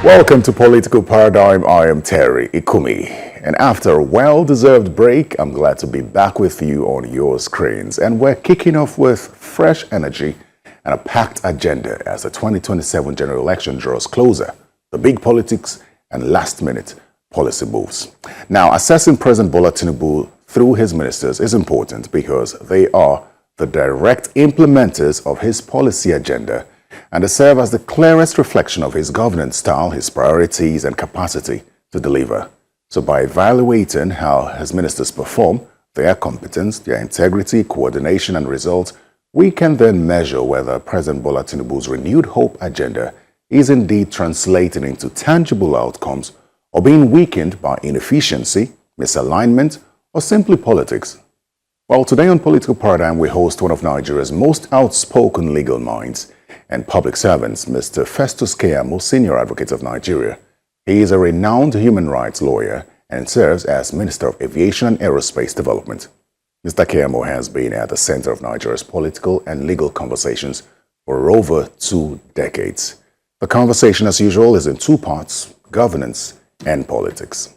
Welcome to Political Paradigm. I am Terry Ikumi. And after a well-deserved break, I'm glad to be back with you on your screens. And we're kicking off with fresh energy and a packed agenda as the 2027 general election draws closer. The big politics and last-minute policy moves. Now, assessing President Bola Tinubu through his ministers is important because they are the direct implementers of his policy agenda, and they serve as the clearest reflection of his governance style, his priorities, and capacity to deliver. So by evaluating how his ministers perform, their competence, their integrity, coordination, and results, we can then measure whether President Bola Tinubu's renewed hope agenda is indeed translating into tangible outcomes or being weakened by inefficiency, misalignment, or simply politics. Well, today on Political Paradigm, we host one of Nigeria's most outspoken legal minds and public servants, Mr. Festus Keyamo, Senior Advocate of Nigeria. He is a renowned human rights lawyer and serves as Minister of Aviation and Aerospace Development. Mr. Keyamo has been at the center of Nigeria's political and legal conversations for over 2 decades. The conversation, as usual, is in 2 parts: governance and politics.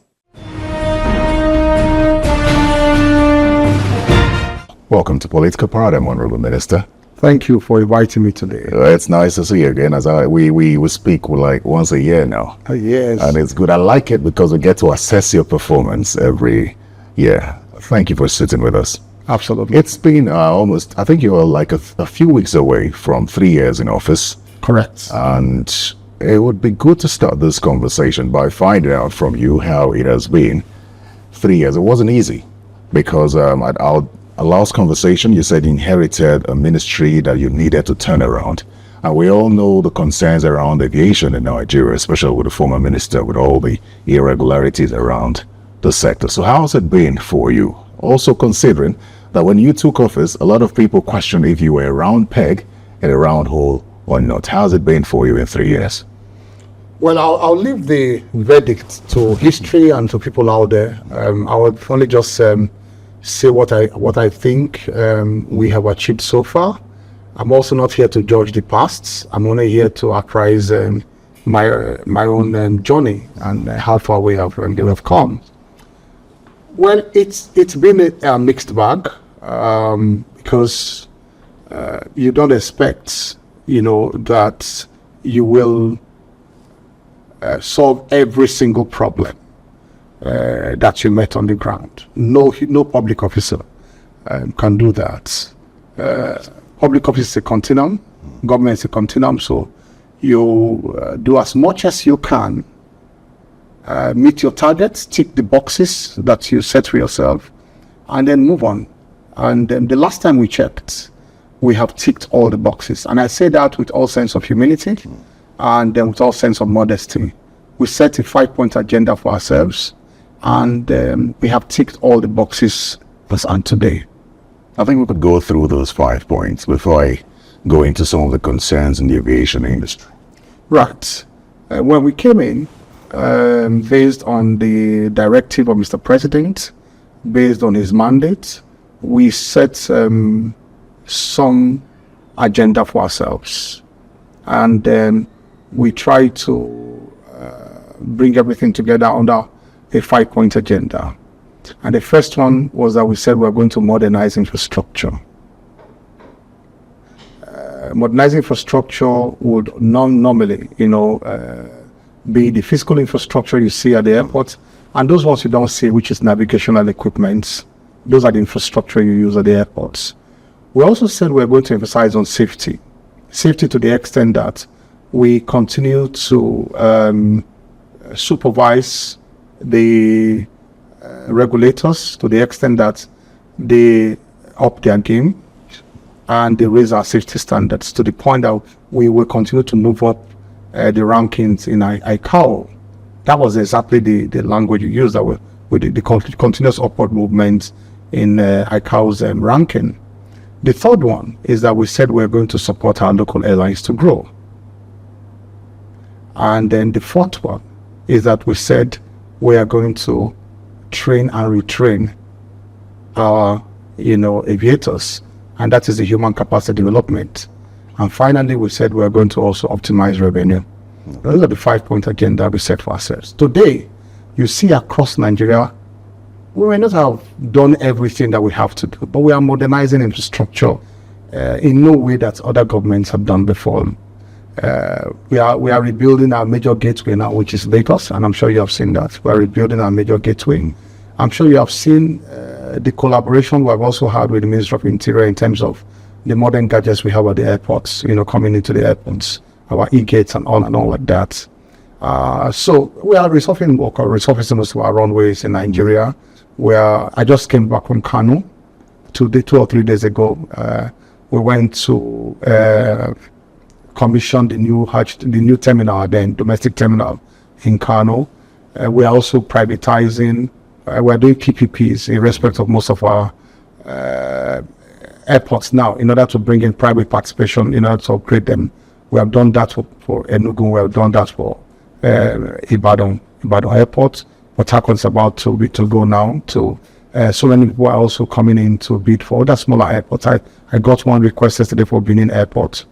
Welcome to Political Paradigm, Honorable Minister. Thank you for inviting me today. It's nice to see you again. As we speak like once a year now. Yes. And it's good. I like it because we get to assess your performance every year. Thank you for sitting with us. Absolutely. It's been almost, I think you're like a few weeks away from 3 years in office. Correct. And it would be good to start this conversation by finding out from you how it has been. 3 years. It wasn't easy because at our last conversation, you said you inherited a ministry that you needed to turn around. And we all know the concerns around aviation in Nigeria, especially with the former minister, with all the irregularities around the sector. So how has it been for you? Also considering that when you took office, a lot of people questioned if you were a round peg in a round hole or not. How has it been for you in 3 years? Well, I'll leave the verdict to history and to people out there. I would only just say what I think we have achieved so far. I'm also not here to judge the past. I'm only here to apprise my own journey and how far we have come. Well, it's been a mixed bag because you don't expect, that you will solve every single problem that you met on the ground. No public officer can do that. Public office is a continuum, government is a continuum, so you do as much as you can, meet your targets, tick the boxes that you set for yourself, and then move on. And the last time we checked, we have ticked all the boxes. And I say that with all sense of humility and then with all sense of modesty. We set a 5-point agenda for ourselves, and we have ticked all the boxes as on today. I think we could go through those 5 points before I go into some of the concerns in the aviation industry. Right. When we came in, based on the directive of Mr. President, based on his mandate, we set some agenda for ourselves. And then we try to bring everything together under a 5-point agenda. And the first one was that we said we're going to modernize infrastructure. Modernizing infrastructure would normally, be the physical infrastructure you see at the airport, and those ones you don't see, which is navigational equipment. Those are the infrastructure you use at the airports. We also said we're going to emphasize on safety. Safety to the extent that we continue to supervise the regulators to the extent that they up their game and they raise our safety standards to the point that we will continue to move up the rankings in ICAO. That was exactly the language you used, that with the continuous upward movement in ICAO's ranking. The third one is that we said we're going to support our local airlines to grow. And then the fourth one is that we said we are going to train and retrain our, aviators, and that is the human capacity development. And finally, we said we're going to also optimize revenue. Those are the 5-point agenda we set for ourselves. Today, you see across Nigeria, we may not have done everything that we have to do, but we are modernizing infrastructure in no way that other governments have done before. We are rebuilding our major gateway now, which is Lagos, and I'm sure you have seen that. We are rebuilding our major gateway. I'm sure you have seen the collaboration we have also had with the Ministry of Interior in terms of the modern gadgets we have at the airports, coming into the airports, our e-gates and all like that. So we are resurfacing most of our runways in Nigeria. Where I just came back from Kano 2 or 3 days ago. We went to commission the new terminal, then domestic terminal in Kano. We are also privatizing. We are doing PPPs in respect of most of our airports now, in order to bring in private participation, in order to upgrade them. We have done that for Enugu. We have done that for Ibadan Airport. Port Harcourt is about to go now. So many people are also coming in to bid for other smaller airports. I got one request yesterday for Benin Airport,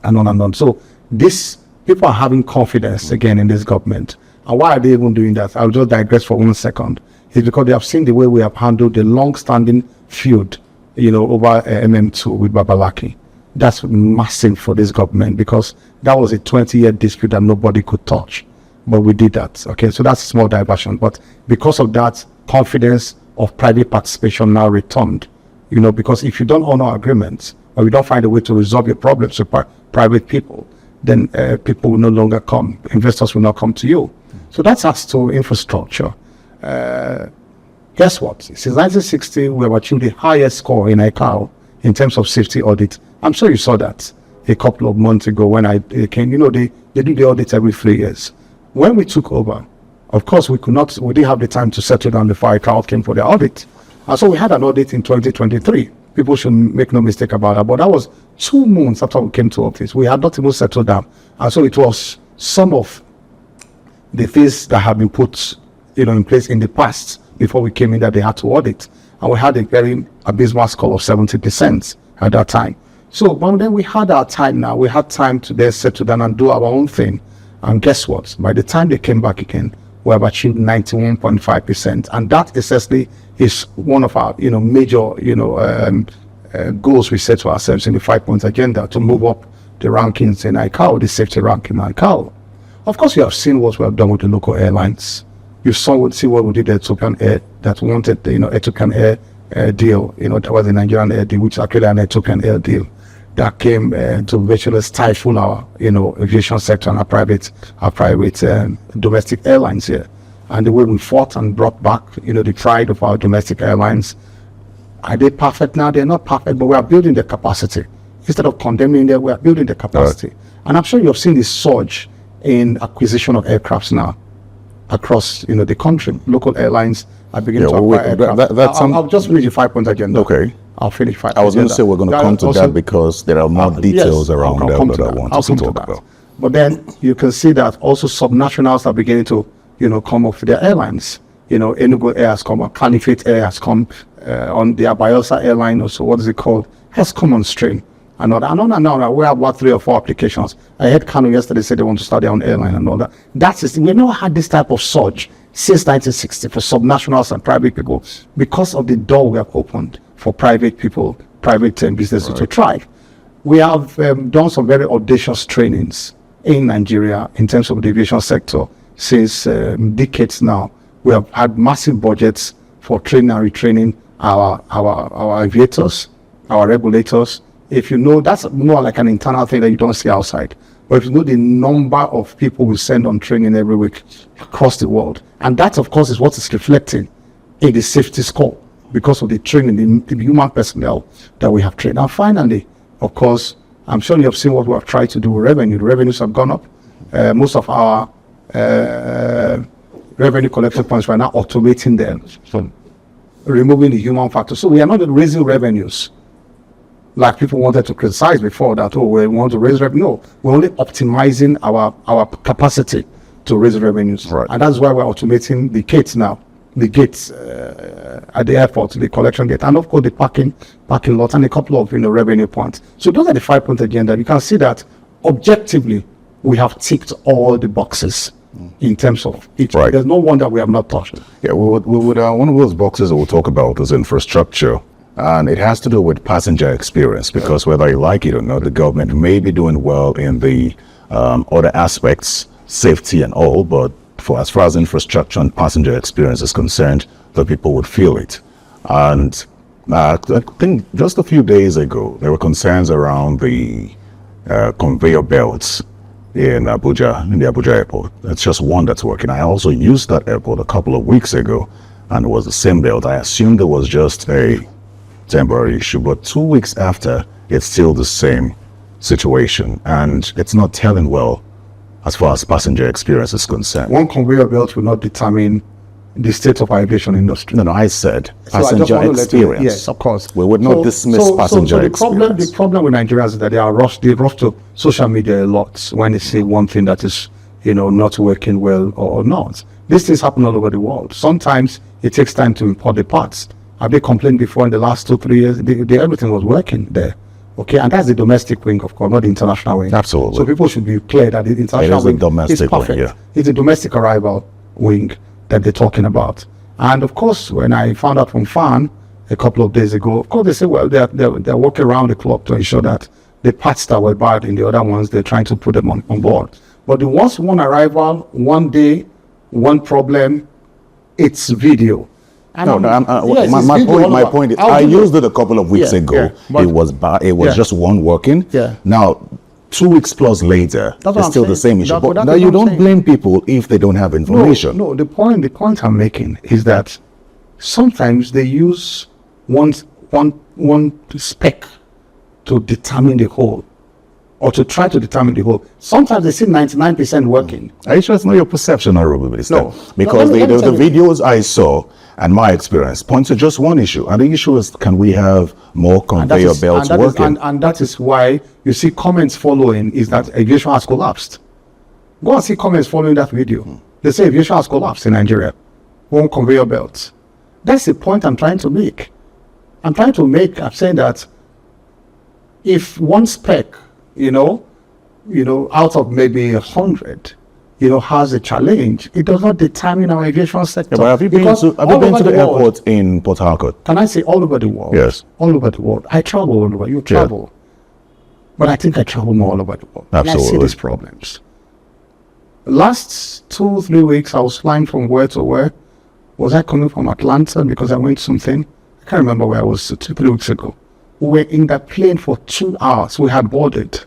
and on and on. So people are having confidence again in this government. And why are they even doing that? I'll just digress for 1 second. It's because they have seen the way we have handled the long-standing feud, over MM2 with Babalaki. That's massive for this government, because that was a 20-year dispute that nobody could touch. But we did that. Okay, so that's a small diversion. But because of that, confidence of private participation now returned. Because if you don't honor agreements, or you don't find a way to resolve your problems with private people, then people will no longer come. Investors will not come to you. So that's as to infrastructure. Guess what? Since 1960, we have achieved the highest score in ICAO in terms of safety audit. I'm sure you saw that a couple of months ago when I came. They do the audit every 3 years. When we took over, of course, we didn't have the time to settle down before ICAO came for the audit. And so we had an audit in 2023. People should make no mistake about that. But that was 2 months after we came to office. We had not even settled down. And so it was some of the things that have been put in place in the past before we came in that they had to audit. And we had a very abysmal score of 70% at that time. So but then we had our time now. We had time to then settle down and do our own thing. And guess what? By the time they came back again, we have achieved 91.5%. And that essentially is one of our, major, goals we set to ourselves in the 5-point agenda, to move up the rankings in ICAO, the safety ranking in ICAO. Of course, you have seen what we have done with the local airlines. You see what we did at Ethiopian Air, that wanted the, Ethiopian Air deal, that was a Nigerian air deal, which is actually an Ethiopian Air deal, that came to virtually stifle our, aviation sector and our private domestic airlines here. And the way we fought and brought back, the pride of our domestic airlines. Are they perfect now? They're not perfect, but we are building the capacity. Instead of condemning them, we are building the capacity. Right. And I'm sure you have seen this surge in acquisition of aircrafts now across, the country. Local airlines are beginning to acquire aircraft. I'll just read the 5-point agenda. Okay. I'll finish 5. I was going to say we're going to come to that because there are more details around that that I want to talk about. But then you can see that also subnationals are beginning to, come up with their airlines. Enugu Air has come, Caliphate Air has come, on the Bayelsa airline, or so what is it called, has come on stream. And all that. And on, we have about 3 or 4 applications. I heard Kano yesterday say they want to start their own airline and all that. We've never had this type of surge since 1960 for subnationals and private people, because of the door we have opened for private people, private businesses to thrive. We have done some very audacious trainings in Nigeria in terms of the aviation sector since decades now. We have had massive budgets for training and retraining our aviators, our regulators. If you know, that's more like an internal thing that you don't see outside. But if you know the number of people we send on training every week across the world, and that, of course, is what is reflecting in the safety score because of the training, the human personnel that we have trained. And finally, of course, I'm sure you have seen what we have tried to do with revenue. The revenues have gone up. Most of our revenue collection points, we're now automating them, so removing the human factor. So we are not raising revenues like people wanted to criticize before, that, we want to raise revenue. No, we're only optimizing our capacity to raise revenues. Right. And that's why we're automating the gates now. The gates at the airport, the collection gate, and of course the parking lot, and a couple of revenue points. So those are the 5-point agenda. You can see that objectively we have ticked all the boxes in terms of it. Right. There's no one that we have not touched. Yeah, one of those boxes that we'll talk about is infrastructure. And it has to do with passenger experience, because whether you like it or not, the government may be doing well in the other aspects, safety and all, but as far as infrastructure and passenger experience is concerned, the people would feel it. And I think just a few days ago, there were concerns around the conveyor belts in Abuja, in the Abuja airport. That's just one that's working. I also used that airport a couple of weeks ago, and it was the same belt. I assumed it was just a temporary issue, but 2 weeks after, it's still the same situation, and it's not telling well as far as passenger experience is concerned. One conveyor belt will not determine the state of our aviation industry. No, I said So I just passenger want to let you- experience. yes, of course. We would not dismiss passenger the experience. problem with Nigerians is that they rush to social media a lot when they say one thing that is, not working well or not. These things happen all over the world. Sometimes it takes time to import the parts. I've been complaining before in the last 2-3 years, everything was working there. Okay, and that's the domestic wing, of course, not the international wing. Absolutely. So people should be clear that the international the wing domestic is perfect. wing, yeah. It's the domestic arrival wing that they're talking about. And of course, when I found out from FAN a couple of days ago, of course they say, well, they're working around the clock to ensure that the parts that were bad in the other ones, they're trying to put them on board. But the one arrival, one day, one problem, it's video. No, Yes, my point is, I used it a couple of weeks Yeah, ago. yeah, but- It was bad. It was Yeah. just one working. Yeah. Now, 2 weeks plus later, That's what it's I'm still the saying. same issue. But But that's now what you I'm don't saying. blame people if they don't have information. No, the point I'm making is that sometimes they use one spec to determine the whole, or to try to determine the whole. Sometimes they see 99% working. Are you sure it's not your perception, Honorable Minister? No. Because Let me the tell you. videos I saw and my experience point to just one issue. And the issue is, can we have more conveyor belts working? And that is why you see comments following is that aviation has collapsed. Go and see comments following that video. They say aviation has collapsed in Nigeria. One conveyor belt. That's the point I'm trying to make. I'm saying that if one spec, out of maybe 100, has a challenge, it does not determine our aviation sector. Yeah, but have you been Because to all over the world- airport in Port Harcourt? Can I say all over the world? Yes. All over the world. I travel all over. You travel. But I think I travel more all over the world. And I see Absolutely. these problems. Last 2-3 weeks, I was flying from where to where. Was I coming from Atlanta because I went something? I can't remember where I was 2-3 weeks ago. We were in that plane for 2 hours. We had boarded.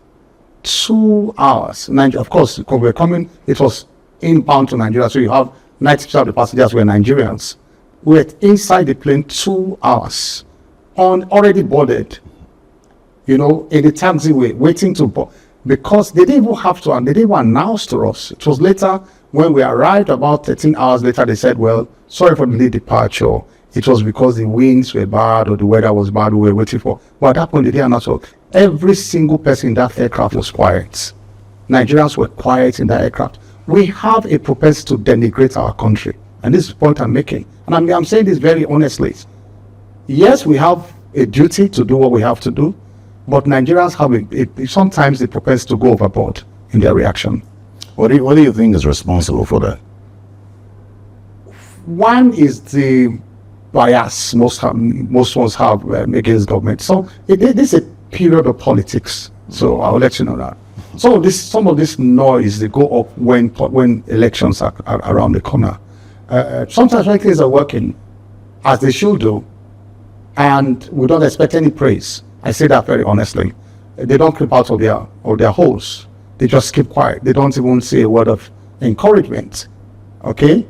2 hours. Of course, because we're coming, it was inbound to Nigeria, so you have 90% of the passengers were Nigerians. We were inside the plane 2 hours, already boarded, in the taxiway, waiting to board, because they didn't even have to, and they didn't even announce to us. It was later, when we arrived, about 13 hours later, they said, well, sorry for the late departure. It was because the winds were bad or the weather was bad we were waiting for. But at that point, they didn't announce. So every single person in that aircraft was quiet. Nigerians were quiet in that aircraft. We have a propensity to denigrate our country. And this is the point I'm making. And I'm saying this very honestly. Yes, we have a duty to do what we have to do, but Nigerians have sometimes the propensity to go overboard in their reaction. What do you think is responsible for that? One is the bias most ones have against government. So this is a period of politics. So I'll let you know that. So some of this noise they go up when elections are around the corner. Sometimes when things are working as they should do, and we don't expect any praise. I say that very honestly. They don't creep out of their holes. They just keep quiet. They don't even say a word of encouragement. Okay?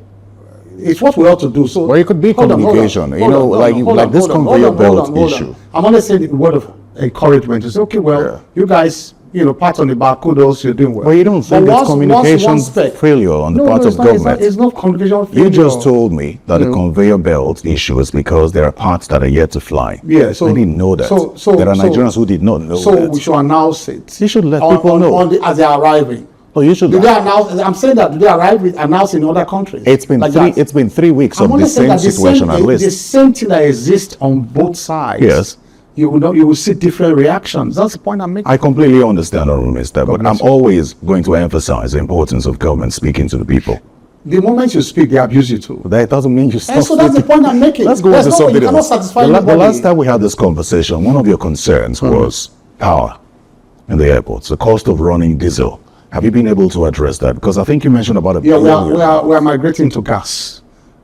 It's what we ought to do. So, Well, it could be communication. Like this conveyor belt issue. I'm only saying a word of encouragement. To say, okay, well, you guys, pat on the back, kudos, you're doing well. Well, you don't think But it's communication failure on the part of government? It's not communication failure. You just told me that the conveyor belt issue is because there are parts that are yet to fly. Yeah, so I didn't know that. There are Nigerians who did not know so that. we should announce it. You should let people know. As they are arriving. Oh, you should. Do they announce? I'm saying that do they arrive with announce in other countries? It's been like three. that? It's been 3 weeks I'm of only the saying same that situation at the least. same thing that exists on both sides. Yes. you will see different reactions. That's the point I'm making. I completely understand, Honorable Minister, but I'm always going to emphasize the importance of government speaking to the people. The moment you speak, they abuse you too. That doesn't mean you stop. And so that's the point I'm making. Let's go into something else. The last time we had this conversation, one of your concerns was power in the airports, the cost of running diesel. Have you been able to address that? Because I think you mentioned about it. Yeah, we are migrating to gas.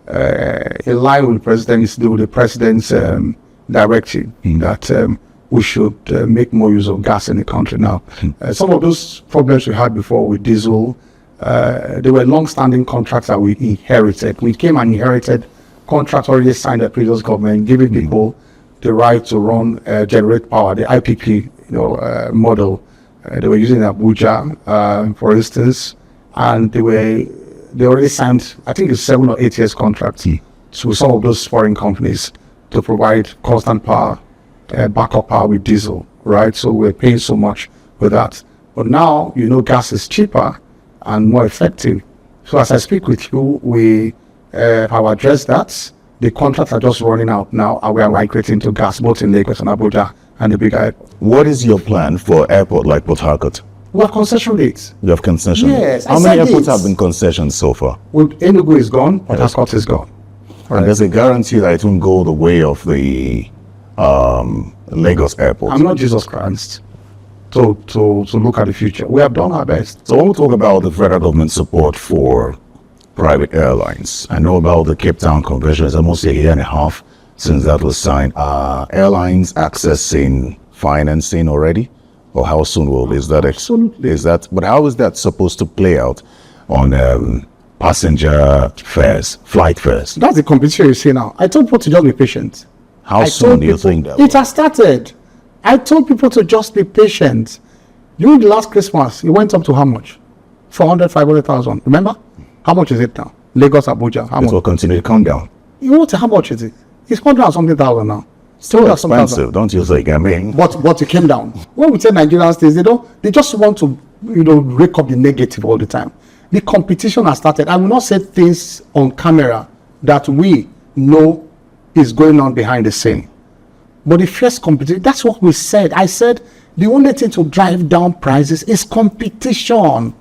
In line with the president's directive that we should make more use of gas in the country now. Some of those problems we had before with diesel, they were long-standing contracts that we inherited. We came and inherited contracts already signed by the previous government, giving people the right to run, generate power, the IPP model. They were using Abuja, for instance, and they already signed, I think it's 7 or 8 years contracts to some of those foreign companies to provide constant power, backup power with diesel, right? So we're paying so much for that. But now, gas is cheaper and more effective. So as I speak with you, we have addressed that. The contracts are just running out now, and we are migrating to gas, both in Lagos and Abuja and the bigger airport. What is your plan for airport like Port Harcourt? We have concession rates. You have concession? Yes. How many airports have been concessioned so far? Enugu is gone, Port Harcourt is gone. And there's a guarantee that it won't go the way of the Lagos airport. I'm not Jesus Christ to look at the future. We have done our best. So when we talk about the federal government support for private airlines, I know about the Cape Town Convention. It's almost a year and a half since that was signed. Are airlines accessing financing already? Or how soon will is that? Absolutely. But how is that supposed to play out on passenger fares, flight fares? That's the competition you see now. I told people to just be patient. How soon do you think that? It has started. I told people to just be patient. During the last Christmas, it went up to how much? 400, 500,000. Remember? How much is it now? Lagos, Abuja. How much? It will continue to come down. You know how much is it? It's 100 and something thousand now. Still expensive, don't you think? I mean, but it came down. When we say Nigerian states, they just want to rake up the negative all the time. The competition has started. I will not say things on camera that we know is going on behind the scene. But the first competition, that's what we said. I said the only thing to drive down prices is competition.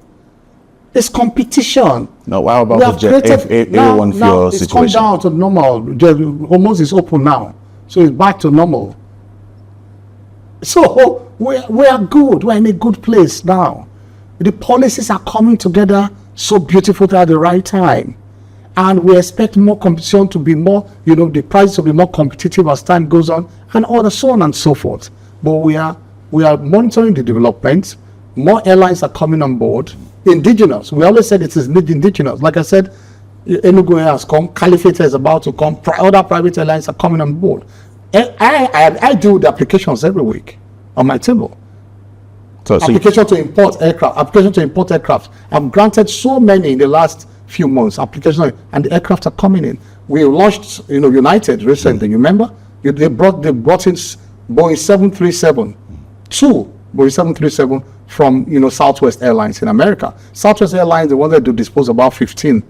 It's competition. No, how about the A1 fuel situation? It's come down to normal. Almost is open now. So it's back to normal. So we are good. We're in a good place now. The policies are coming together so beautifully at the right time. And we expect more competition to be more, the price to be more competitive as time goes on, and all so on and so forth. But we are monitoring the developments. More airlines are coming on board. Indigenous. We always said it is indigenous. Like I said, Enugu Air has come, Caliphate is about to come, other private airlines are coming on board. I do the applications every week on my table. Application to import aircraft. I've granted so many in the last few months, applications, and the aircraft are coming in. We launched, United recently, you remember? They brought in Boeing 737, two Boeing 737 from, Southwest Airlines in America. Southwest Airlines, they wanted to dispose about 15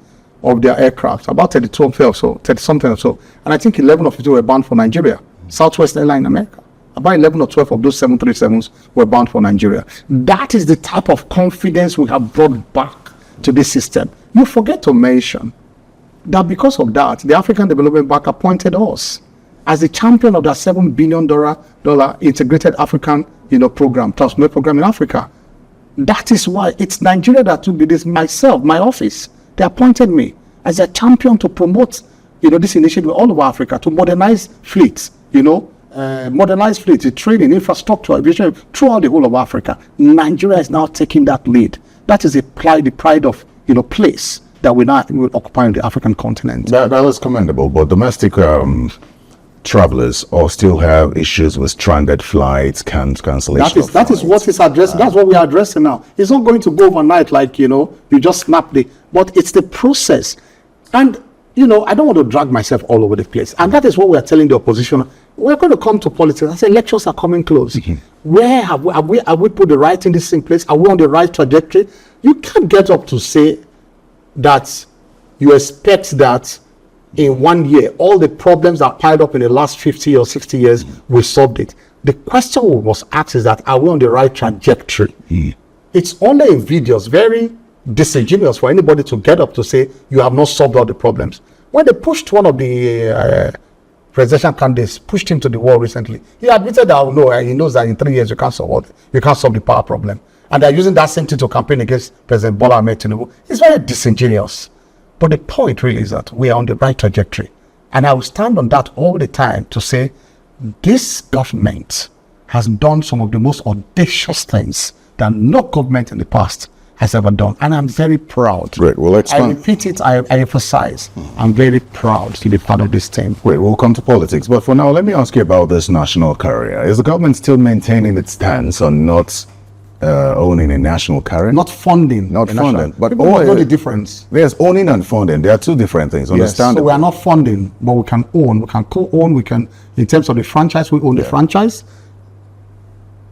of their aircraft, about 32 or so, 30 something or so. And I think 11 of it were bound for Nigeria. Southwest Airlines in America. About 11 or 12 of those 737s were bound for Nigeria. That is the type of confidence we have brought back to this system. You forget to mention that because of that, the African Development Bank appointed us as the champion of that $7 billion integrated African, program, transformation program in Africa. That is why it's Nigeria that will be this. Myself, my office, they appointed me as a champion to promote, this initiative all over Africa to modernize fleets, the training, infrastructure, aviation throughout the whole of Africa. Nigeria is now taking that lead. That is the pride of, place that we now will occupy on the African continent. That is commendable, but domestic travelers all still have issues with stranded flights, cancellation. That is what is addressed. That's what we are addressing now. It's not going to go overnight like, you just snap but it's the process. And, I don't want to drag myself all over the place. And that is what we are telling the opposition. We're going to come to politics. I say elections are coming close. Where have we put the right in this in place? Are we on the right trajectory? You can't get up to say that you expect that in 1 year. All the problems that piled up in the last 50 or 60 years, we solved it. The question we must ask is that, are we on the right trajectory? It's only invidious, very disingenuous for anybody to get up to say you have not solved all the problems. When they pushed one of the presidential candidates, pushed him to the wall recently, he admitted that he knows that in 3 years you can't solve the power problem. And they're using that same thing to campaign against President Bola Ahmed Tinubu. It's very disingenuous. But the point really is that we are on the right trajectory. And I will stand on that all the time to say this government has done some of the most audacious things that no government in the past has ever done. And I'm very proud. Great. Well, I repeat it, I emphasize. I'm very proud to be part of this team. Great. We'll come to politics. But for now, let me ask you about this national carrier. Is the government still maintaining its stance on not owning a national carrier? Not funding. Not funding. But people must know the difference. There's owning and funding. They are two different things. Understand? Yes, so we are not funding, but we can own. We can co-own. We can, in terms of the franchise, we own the franchise.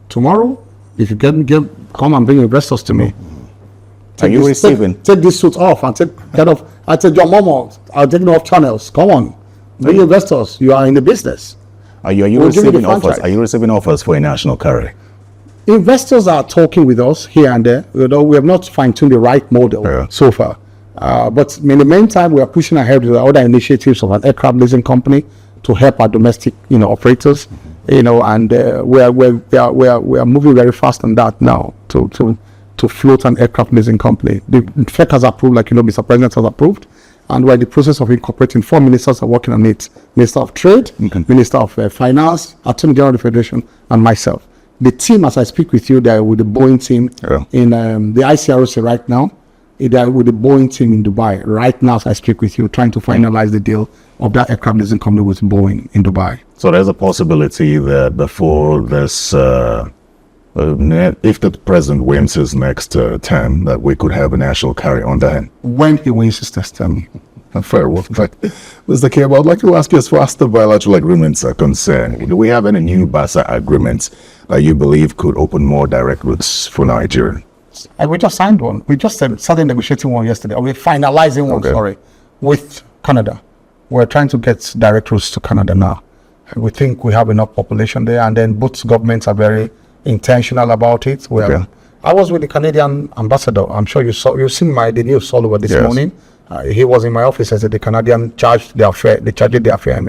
Tomorrow, if you come and bring investors to me. Are you receiving? Take this suit off and get off. I said, your mama, I'll take it off channels. Come on. Bring investors. You are in the business. Are you receiving offers? Are you receiving offers for a national carrier? Investors are talking with us here and there. We have not fine-tuned the right model so far. But in the meantime, we are pushing ahead with other initiatives of an aircraft leasing company to help our domestic, operators. And we are moving very fast on that now to float an aircraft leasing company. The FEC has approved, Mr. President has approved, and we're in the process of incorporating. 4 ministers are working on it: Minister of Trade, Minister of Finance, Attorney General of the Federation, and myself. The team, as I speak with you, they're with the Boeing team in the ICROC right now. They're with the Boeing team in Dubai right now, as I speak with you, trying to finalize the deal of that aircraft leasing company with Boeing in Dubai. So there's a possibility that before this, if the president wins his next term, that we could have a national carrier on that. When he wins his next term. Fair enough. But Mr. Keyamo, I'd like to ask you, as far as the bilateral agreements are concerned, do we have any new BASA agreements that you believe could open more direct routes for Nigeria? We just signed one. We just started negotiating one yesterday. We're finalizing one, with Canada. We're trying to get direct routes to Canada now. We think we have enough population there, and then both governments are very intentional about it. I was with the Canadian ambassador. I'm sure you've seen the news all over this morning. He was in my office as the Canadian charged their affair. They charged their affair.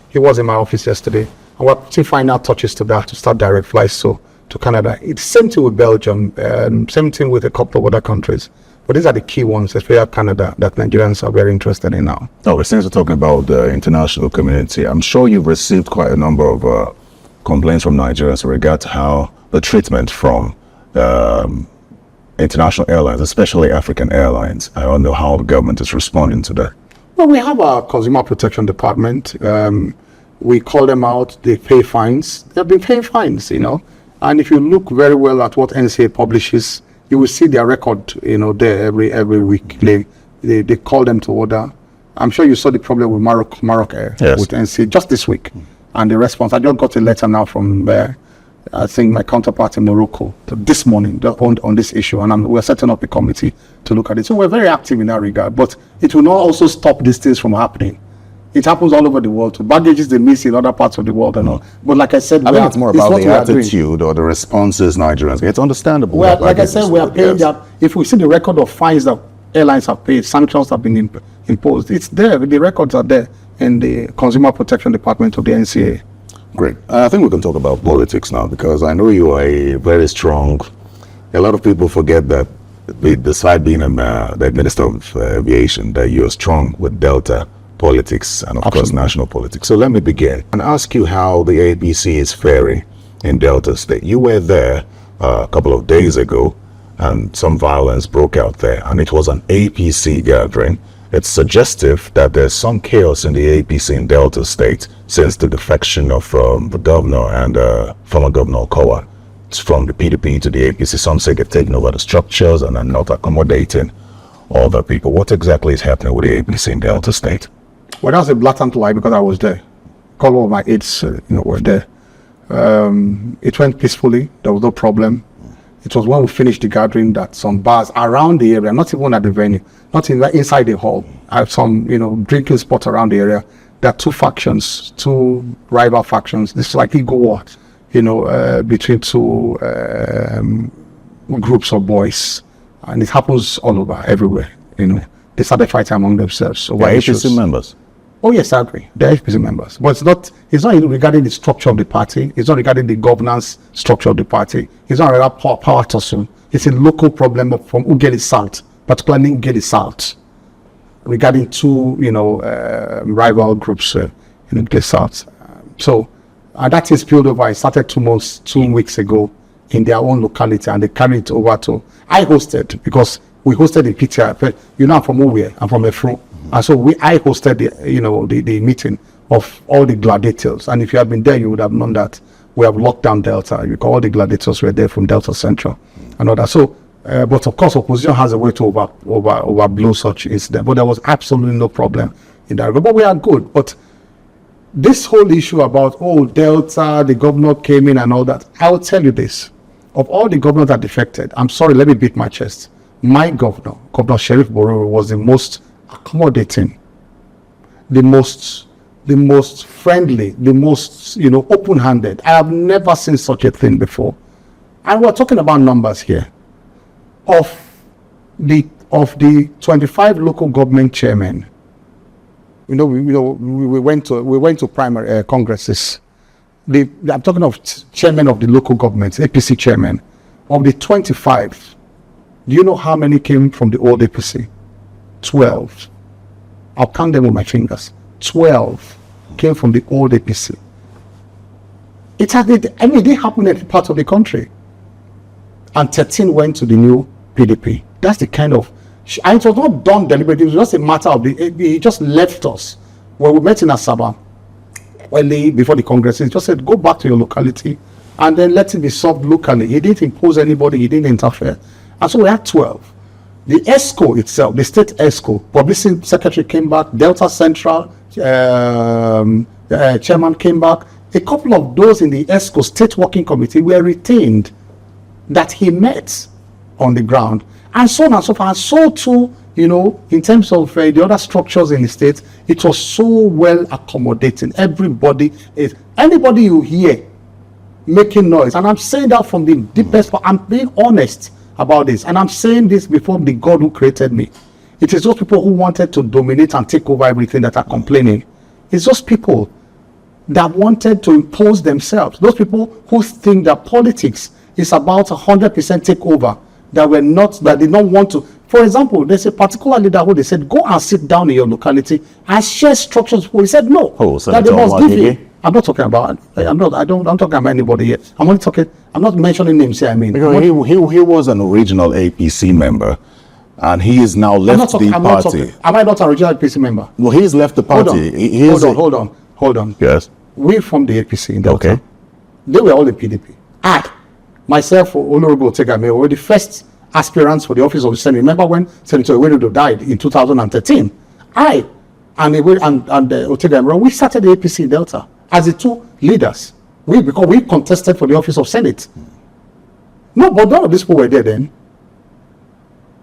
He was in my office yesterday, and we're putting final touches to that to start direct flights to Canada. It's same thing with Belgium, same thing with a couple of other countries. But these are the key ones, especially Canada, that Nigerians are very interested in now. Since we're talking about the international community, I'm sure you've received quite a number of complaints from Nigerians in regard to how the treatment from international airlines, especially African airlines. I don't know how the government is responding to that. Well, we have our consumer protection department. We call them out. They pay fines. They've been paying fines, And if you look very well at what NCA publishes, you will see their record, there every week. They call them to order. I'm sure you saw the problem with Morocco Air with NCA just this week, and the response. I just got a letter now from I think my counterpart in Morocco this morning on this issue, and we're setting up a committee to look at it. So we're very active in that regard, but it will not also stop these things from happening. It happens all over the world. Baggages they miss in other parts of the world and all. But like I said, I think it's more about the attitude or the responses Nigerians get. It's understandable. Well, like I said, we are paying that. If we see the record of fines that airlines have paid, sanctions have been imposed, it's there. The records are there in the Consumer Protection Department of the NCA. Great. I think we can talk about politics now, because I know you are a lot of people forget that besides being the Minister of Aviation, that you're strong with Delta politics and of course national politics. So let me begin and ask you how the APC is faring in Delta State. You were there a couple of days ago and some violence broke out there, and it was an APC gathering. It's suggestive that there's some chaos in the APC in Delta State since the defection of the governor and former Governor Okowa from the PDP to the APC. Some say they've taken over the structures and are not accommodating other people. What exactly is happening with the APC in Delta State? Well, that's a blatant lie, because I was there. A couple of my aides, were there. It went peacefully. There was no problem. It was when we finished the gathering that some bars around the area, not even at the venue, not inside the hall, some, drinking spots around the area. There are two factions, two rival factions. This is like equal war, between two groups of boys. And it happens all over, everywhere, They started fighting among themselves over issues. APC members? Oh yes, I agree. They're APC members. But it's not regarding the structure of the party. It's not regarding the governance structure of the party. It's not regarding power tussle. It's a local problem from Ugeli South, particularly Ugeli South, regarding two, rival groups in Ugeli South. And that is spilled over. It started 2 weeks ago in their own locality, and they carried it over to. I hosted, because we hosted in PTR. I'm from Uwe, I'm from Efro, and so I hosted the meeting of all the gladiators. And if you had been there, you would have known that we have locked down Delta. All the gladiators were there from Delta Central and all that. So, but of course, opposition has a way to overblow such incident. But there was absolutely no problem in that. But we are good. But this whole issue about Delta, the governor came in and all that. I will tell you this: of all the governors that defected, I'm sorry, let me beat my chest. My governor, Governor Sheriff Bororo, was the most accommodating, the most friendly, the most open-handed. I have never seen such a thing before. And we're talking about numbers here. Of the 25 local government chairmen, we went to primary congresses. I'm talking of chairmen of the local governments, APC chairmen. Of the 25, do you know how many came from the old APC? 12. I'll count them with my fingers. 12 came from the old APC. It didn't happen in every part of the country. And 13 went to the new PDP. That's the kind of... And it was not done deliberately. It was just a matter of... He just left us. When we met in Asaba, early before the Congress, he just said, go back to your locality and then let it be solved locally. He didn't impose anybody. He didn't interfere. And so we had 12. The ESCO itself, the state ESCO, publicity secretary came back, Delta Central chairman came back. A couple of those in the ESCO state working committee were retained that he met on the ground, and so on and so forth. And so too, in terms of the other structures in the state, it was so well accommodating. Anybody you hear making noise, and I'm saying that from the deepest part, I'm being honest about this, and I'm saying this before the God who created me. It is those people who wanted to dominate and take over everything that are complaining. It's those people that wanted to impose themselves. Those people who think that politics is about 100% takeover, that did not want to. For example, there's a particular leader who they said, go and sit down in your locality and share structures. He said no. That they must give you. I'm not talking about. I'm talking about anybody here. I'm not mentioning names here. Because he was an original APC member, and he is now left the party. Am I not an original APC member? Well, he's left the party. Hold on. Yes. We from the APC in Delta. Okay. They were all the PDP. Myself, Honorable Tegame, were the first aspirants for the office of the Senate. Remember when Senator Iwedodo died in 2013? And Otegame, we started the APC in Delta as the two leaders. Because we contested for the office of Senate. No, but none of these people were there then.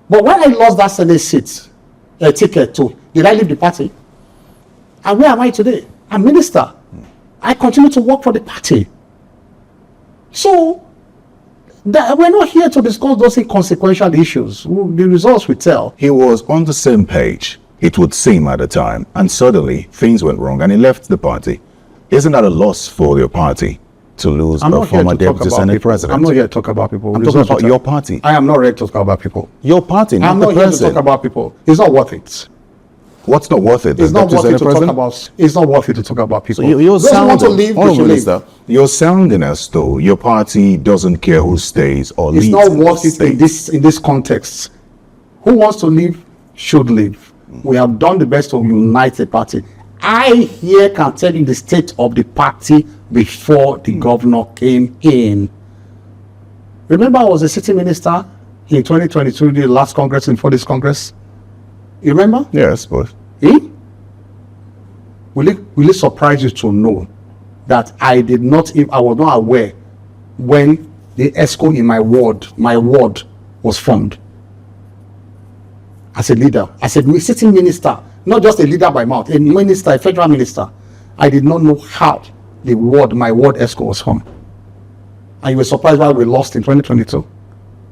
But when I lost that Senate seat, ticket too, did I leave the party? And where am I today? I'm minister. I continue to work for the party. So, we're not here to discuss those inconsequential issues. The results will tell. He was on the same page, it would seem at the time, and suddenly things went wrong and he left the party. Isn't that a loss for your party to lose a former deputy Senate president? I'm not here to talk about people. I'm talking about your party. I am not ready to talk about people. Your party, not the person. I'm not here to talk about people. It's not worth it. What's not worth it? It's not worth it to talk about. It's not worth it to talk about people. So you're sounding as though your party doesn't care who stays or leaves. It's not worth it in this context. Who wants to leave should leave. We have done the best to unite the party. I here can tell you the state of the party before the governor came in. Remember, I was a sitting minister in 2022, the last Congress and for this Congress. You remember? Yes, but will it surprise you to know that I was not aware when the ESCO in my ward was formed as a leader, as a sitting minister, not just a leader by mouth, a minister, a federal minister. I did not know how my ward ESCO was from. And you were surprised why we lost in 2022.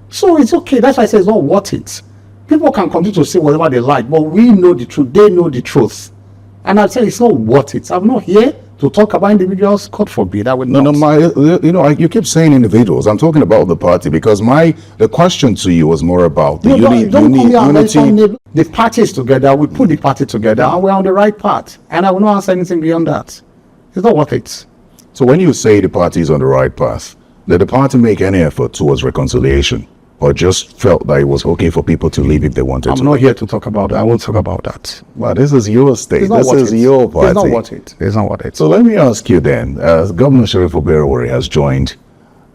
So it's okay. That's why I say it's not worth it. People can continue to say whatever they like, but we know the truth. They know the truth. And I say it's not worth it. I'm not here to talk about individuals. God forbid. I would not. You keep saying individuals. I'm talking about the party, because the question to you was more about the unity. The party is together. We put the party together, and we're on the right path. And I will not answer anything beyond that. It's not worth it. So when you say the party is on the right path, did the party make any effort towards reconciliation, or just felt that it was okay for people to leave if they wanted to? I'm not here to talk about that. I won't talk about that. Well, this is your state. This is your party. It's not worth it. It's not worth it. So let me ask you then, Governor Sheriff Oberewori has joined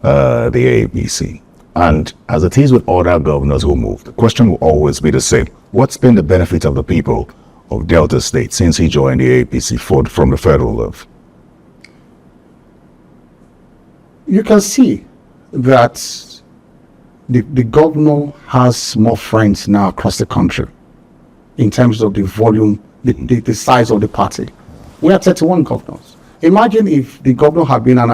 the AAPC, and as it is with other governors who moved, the question will always be the same. What's been the benefit of the people of Delta State since he joined the AAPC from the federal level? You can see that the governor has more friends now across the country in terms of the volume, the size of the party. We have 31 governors. Imagine if the governor had been an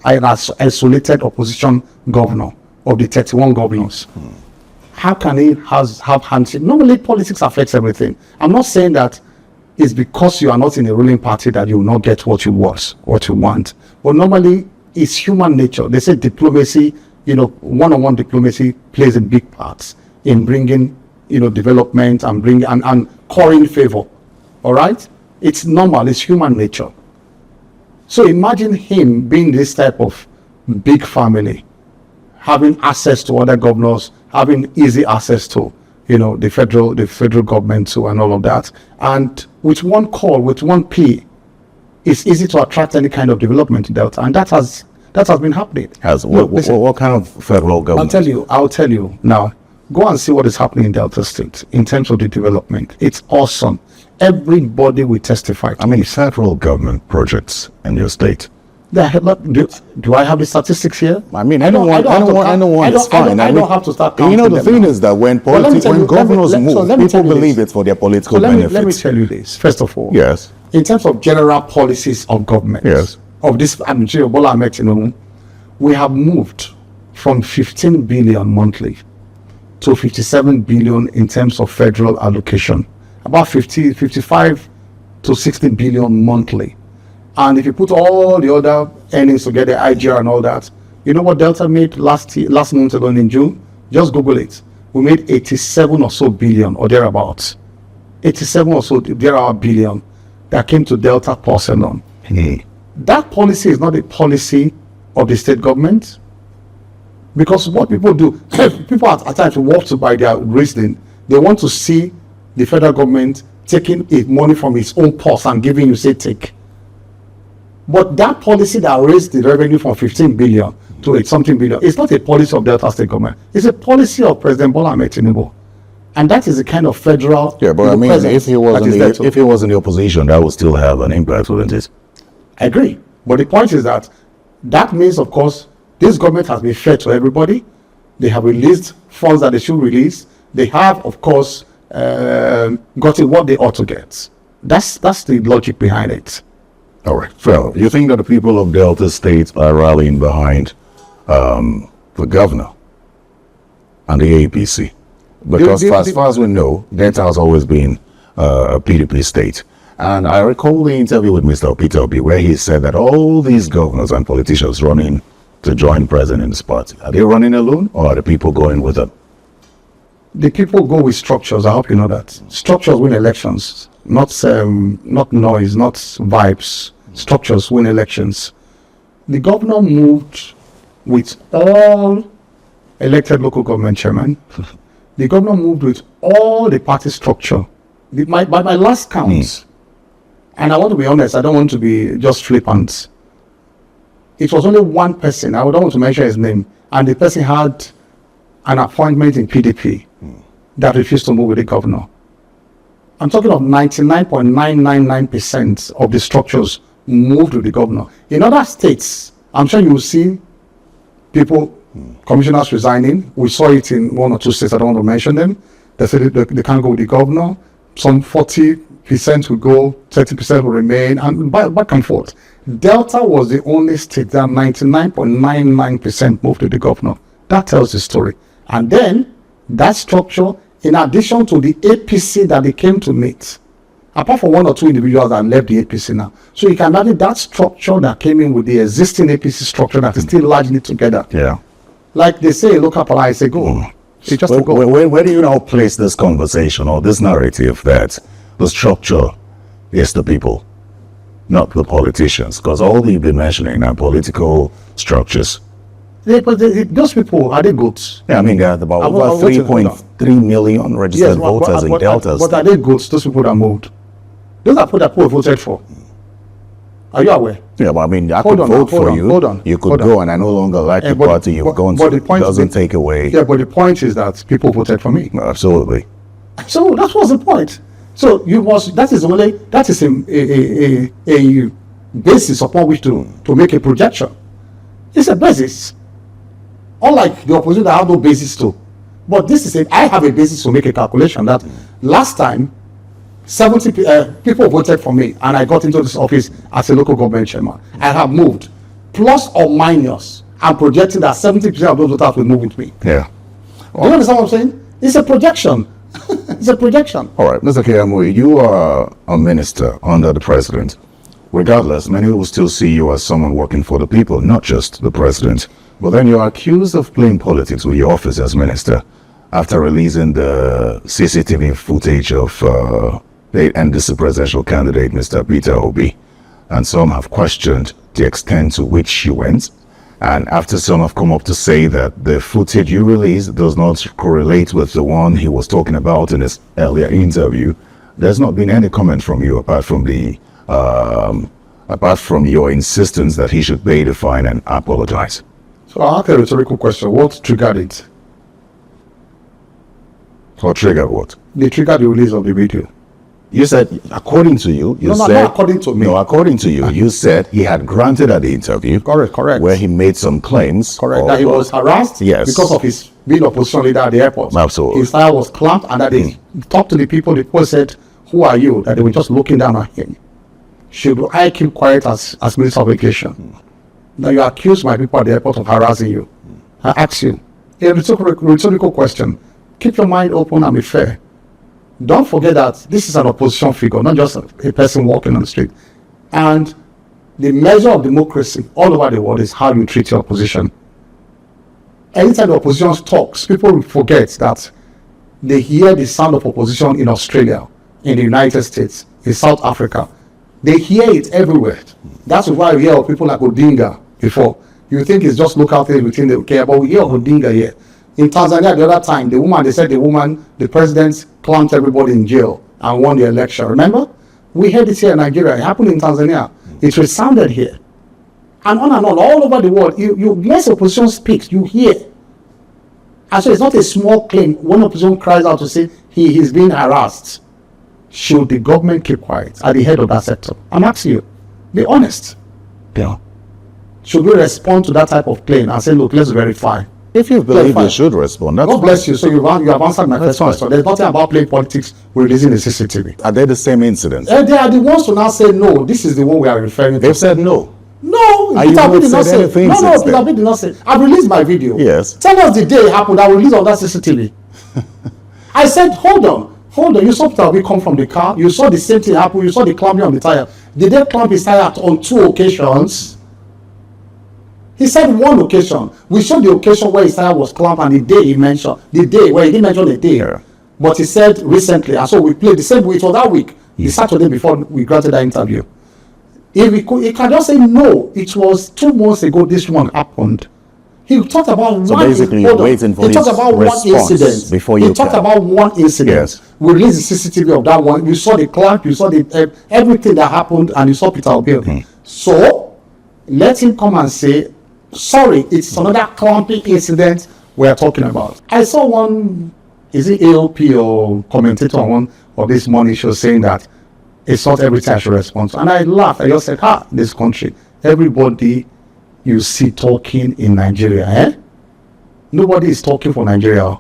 isolated opposition governor of the 31 governors. How can he have handshake? Normally, politics affects everything. I'm not saying that it's because you are not in a ruling party that you will not get what you want. But normally, it's human nature. They say diplomacy, one-on-one diplomacy plays a big part in bringing, development and currying favor. All right? It's normal. It's human nature. So imagine him being this type of big family, having access to other governors, having easy access to, the federal government too, and all of that. And with one call, with one P, it's easy to attract any kind of development in Delta, and that has been happening. What kind of federal government? I'll tell you now. Go and see what is happening in Delta State in terms of the development. It's awesome. Everybody will testify. Federal government projects in your state. Do I have the statistics here? I don't want. It's fine. I don't have to start counting the thing is that when governors move, people believe it's for their political benefits. Let me tell you this. First of all, yes. In terms of general policies of government, yes, of this Bola Ahmed Tinubu, we have moved from 15 billion monthly to 57 billion in terms of federal allocation, about 55 to 60 billion monthly. And if you put all the other earnings together, IGR and all that, you know what Delta made last month ago in June? Just Google it. We made 87 or so billion or thereabouts. 87 or so thereabout billion that came to Delta personal. That policy is not a policy of the state government, because what people do, people at times walk to by their reasoning. They want to see the federal government taking money from its own purse and giving you, say, take. But that policy that raised the revenue from 15 billion to something billion, it's not a policy of Delta State government. It's a policy of President Bola Ahmed Tinubu. And that is the kind of federal... Yeah, but if he was in the opposition, that would still have an impact, wouldn't it? I agree. But the point is that means, of course, this government has been fair to everybody. They have released funds that they should release. They have, of course, gotten what they ought to get. That's the logic behind it. All right. So, you think that the people of Delta State are rallying behind the governor and the APC? Because as far as we know, Delta has always been a PDP state. And I recall the interview with Mr. Peter Obi, where he said that all these governors and politicians running to join president in this party, are they running alone, or are the people going with them? The people go with structures. I hope you know that. Structures win elections, not noise, not vibes. Structures win elections. The governor moved with all elected local government chairmen. The governor moved with all the party structure. By my last count, and I want to be honest, I don't want to be just flippant. It was only one person, I don't want to mention his name, and the person had an appointment in PDP that refused to move with the governor. I'm talking of 99.999% of the structures moved with the governor. In other states, I'm sure you will see people, commissioners resigning. We saw it in one or two states, I don't want to mention them. They said they can't go with the governor. some 40% will go, 30% will remain, and back and forth. Delta was the only state that 99.99% moved to the governor. That tells the story. And then that structure, in addition to the APC that they came to meet, apart from one or two individuals that left the APC now. So you can imagine that structure that came in with the existing APC structure that is still largely together. Yeah. Like they say, look up, I say go. It's just a go. Where do you now place this conversation or this narrative that the structure is the people, not the politicians? Because all you've been mentioning are political structures. Those people, are they goats? Yeah, I mean, there are about over 3.3 million registered voters in Delta. But are they goats, those people that moved? Those are people that people voted for. Are you aware? Yeah, but I mean, I could vote for you. You could go, and I no longer like the party you've gone to. It doesn't take away. Yeah, but the point is that people voted for me. Absolutely. So that was the point. So that is a basis upon which to make a projection. It's a basis. Unlike the opposition that have no basis to. But this is I have a basis to make a calculation that last time 70 people voted for me and I got into this office as a local government chairman. I have moved plus or minus. I'm projecting that 70% of those voters will move with me. Yeah. Do you understand what I'm saying? It's a projection. It's a projection. All right, Mr. Keyamo, you are a minister under the president. Regardless, many will still see you as someone working for the people, not just the president. But then you are accused of playing politics with your office as minister after releasing the CCTV footage of the NDC presidential candidate, Mr. Peter Obi. And some have questioned the extent to which you went. And after some have come up to say that the footage you released does not correlate with the one he was talking about in his earlier interview, there's not been any comment from you apart from your insistence that he should pay the fine and apologize. So I'll ask a rhetorical question. What triggered it? Or triggered what? They triggered the release of the video. You said, according to you, No, not according to me. No, according to you, you said he had granted at the interview. Correct. Where he made some claims. Correct. That he was harassed because of his being opposition leader at the airport. Absolutely. His tire was clamped and that they talked to the people said, who are you? That they were just looking down at him. Should I keep quiet as Minister of Education? Now you accuse my people at the airport of harassing you. I ask you, a rhetorical question. Keep your mind open and be fair. Don't forget that this is an opposition figure, not just a person walking on the street. And the measure of democracy all over the world is how you treat your opposition. Anytime the opposition talks, people forget that they hear the sound of opposition in Australia, in the United States, in South Africa. They hear it everywhere. That's why we hear of people like Odinga before. You think it's just local things within the UK, but we hear of Odinga here. In Tanzania, the other time, the president clamped everybody in jail and won the election. Remember? We heard this here in Nigeria. It happened in Tanzania. It resounded here. And on, all over the world. Once opposition speaks, you hear. And so it's not a small claim. When opposition cries out to say he is being harassed, should the government keep quiet at the head of that sector? I'm asking you. Be honest. Yeah. Should we respond to that type of claim and say, look, let's verify? If you believe you should respond, that's God bless you. So you have answered my first question. There's nothing about playing politics with releasing the CCTV. Are they the same incidents? They are the ones to now say, no, this is the one we are referring to. They've said no. No, Peter Obi did not say. No, Peter Obi did not say. I've released my video. Yes. Tell us the day it happened. I will release on that CCTV. I said, hold on. You saw Peter Obi come from the car. You saw the same thing happen. You saw the clamping on the tire. Did they clamp his tire on 2 occasions? He said 1 occasion. We showed the occasion where his tire was clamped and the day he mentioned. The day, where he didn't mention the day. Yeah. But he said recently, and so we played the same week for that week, the Saturday before we granted that interview. If he can just say no, it was 2 months ago this one happened. He talked about so basically you're waiting for his response before you talked about one incident. Yes. We released the CCTV of that one. You saw the clamp, you saw the everything that happened, and you saw Peter Obi. So let him come and say, sorry, it's another clamping incident we are talking about. I saw one, is it AOP or commentator on one of this morning show saying that it's not everything I should respond to. And I laughed. I just said, this country, everybody you see talking in Nigeria, Nobody is talking for Nigeria.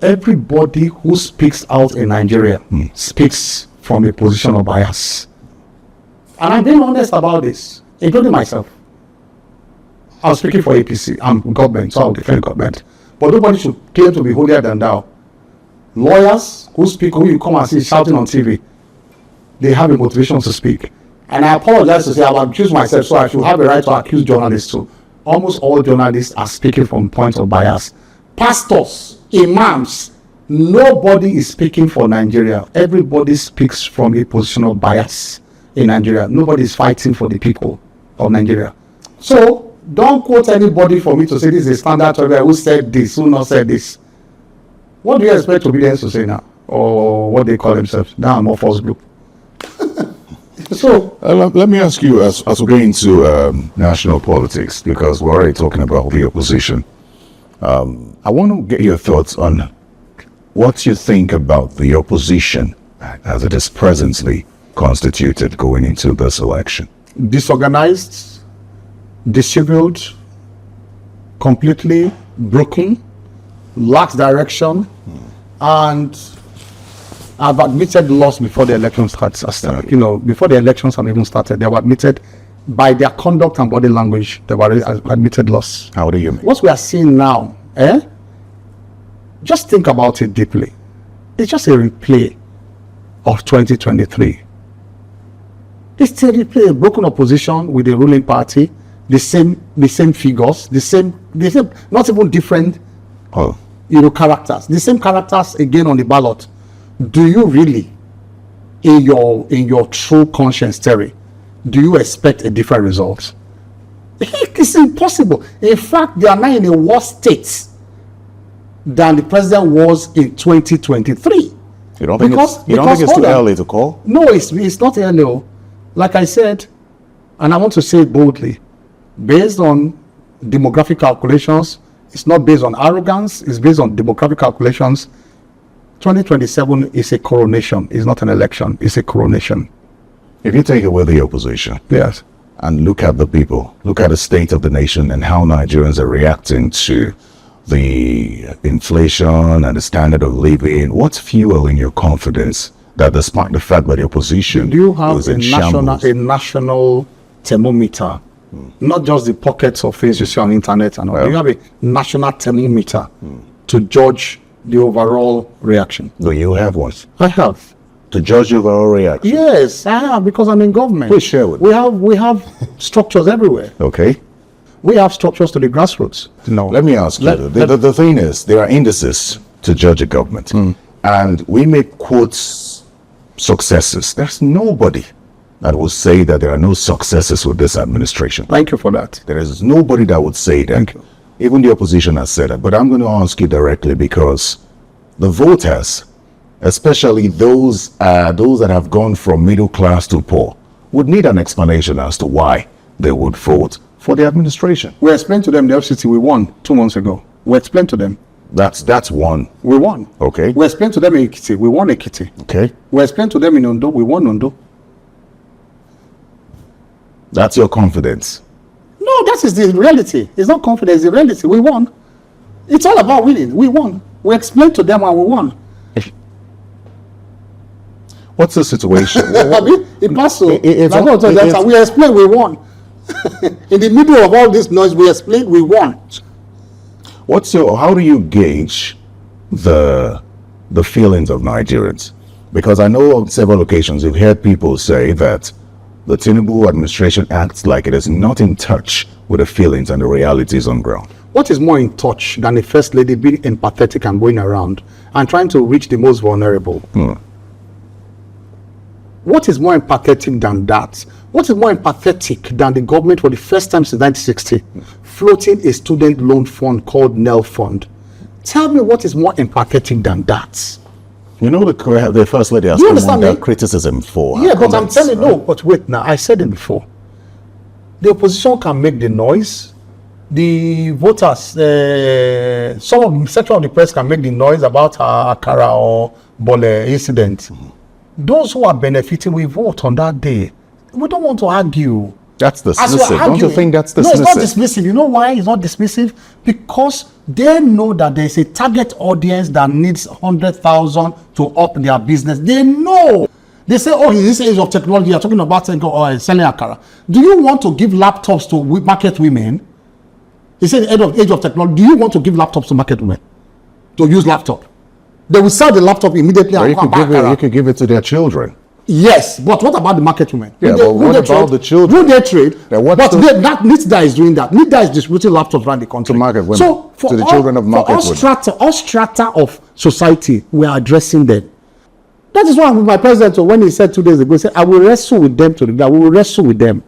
everybody who speaks out in Nigeria speaks from a position of bias. And I'm being honest about this, including myself. I was speaking for APC. I'm government, so I'll defend government. But nobody should claim to be holier than thou. Lawyers who speak, who you come and see shouting on TV, they have a motivation to speak. And I apologize to say I've accused myself, so I should have a right to accuse journalists too. Almost all journalists are speaking from points of bias. Pastors, imams, nobody is speaking for Nigeria. Everybody speaks from a position of bias in Nigeria. Nobody is fighting for the people of Nigeria. So don't quote anybody for me to say this is a standard Torah who said this, who not said this. What do you expect obedience to say now? Or what they call themselves? Now I'm a false group. So let me ask you, as we go into national politics, because we're already talking about the opposition, I want to get your thoughts on what you think about the opposition as it is presently constituted going into this election. Disorganized, disheveled, completely broken, lacks direction, and I've admitted loss before the election starts. Before the elections have even started, they were admitted by their conduct and body language. They were admitted loss. How do you mean? What we are seeing now, just think about it deeply. It's just a replay of 2023. It's a replay, a broken opposition with the ruling party, the same figures, the same, not even different, characters. The same characters again on the ballot. Do you really, in your true conscience, Terry, do you expect a different result? It's impossible. In fact, they are now in a worse state than the president was in 2023. You don't think it's too early to call? No, it's not early. Like I said, and I want to say it boldly, based on demographic calculations, it's not based on arrogance, it's based on demographic calculations. 2027 is a coronation. It's not an election. It's a coronation. If you take away the opposition, yes, and look at the people, look at the state of the nation and how Nigerians are reacting to the inflation and the standard of living, what's fueling your confidence that despite the fact that the opposition do you have is a in shambles? national thermometer, not just the pockets of things you see on the internet and all. Do you have a national thermometer to judge the overall reaction? Do you have one? I have. To judge the overall reaction? Yes, I have, because I'm in government. Please share with me. We have structures everywhere. Okay. We have structures to the grassroots. No. Let me ask you, the thing is, there are indices to judge a government. And we may quote successes. There's nobody that will say that there are no successes with this administration. Thank you for that. There is nobody that would say that. Thank you. Even the opposition has said that. But I'm going to ask you directly, because the voters, especially those that have gone from middle class to poor, would need an explanation as to why they would vote for the administration. We explained to them the FCT we won 2 months ago. We explained to them. That's one. We won. Okay. We explained to them in Ekiti. We won Ekiti. Okay. We explained to them in Ondo. We won Ondo. That's your confidence. No, that is the reality. It's not confidence, it's the reality. We won. It's all about winning. We won. We explained to them and we won. What's the situation? We explained we won. In the middle of all this noise, we explained we won. How do you gauge the feelings of Nigerians? Because I know on several occasions you've heard people say that the Tinubu administration acts like it is not in touch with the feelings and the realities on ground. What is more in touch than the First Lady being empathetic and going around and trying to reach the most vulnerable? What is more empathetic than that? What is more empathetic than the government for the first time since 1960 floating a student loan fund called NEL Fund? Tell me what is more empathetic than that? You know, the First Lady has come under criticism for but comments, I'm telling you, no, but wait now, I said it before. The opposition can make the noise. The voters, some section of the press can make the noise about Akara or Bole incident. Those who are benefiting will vote on that day. We don't want to argue. That's As dismissive. you're Don't you arguing. think that's No, it's not dismissive? dismissive. You know why it's not dismissive? Because they know that there's a target audience that needs 100,000 to up their business. They know. They say, oh, in this age of technology, you're talking about selling akara. Do you want to give laptops to market women? He said, age of technology, do you want to give laptops to market women? To use laptop? They will sell the laptop immediately. Or And you could give it to their children. Yes, but what about the market women? Yeah, but what about the children? Who they trade? Then what But to- that NITDA is doing that. NITDA is distributing laptops around the country. To market women. So for To the children of market women. all strata of society, we are addressing them. That is why my president, when he said 2 days ago, he said, I will wrestle with them to the ground. We will wrestle with them.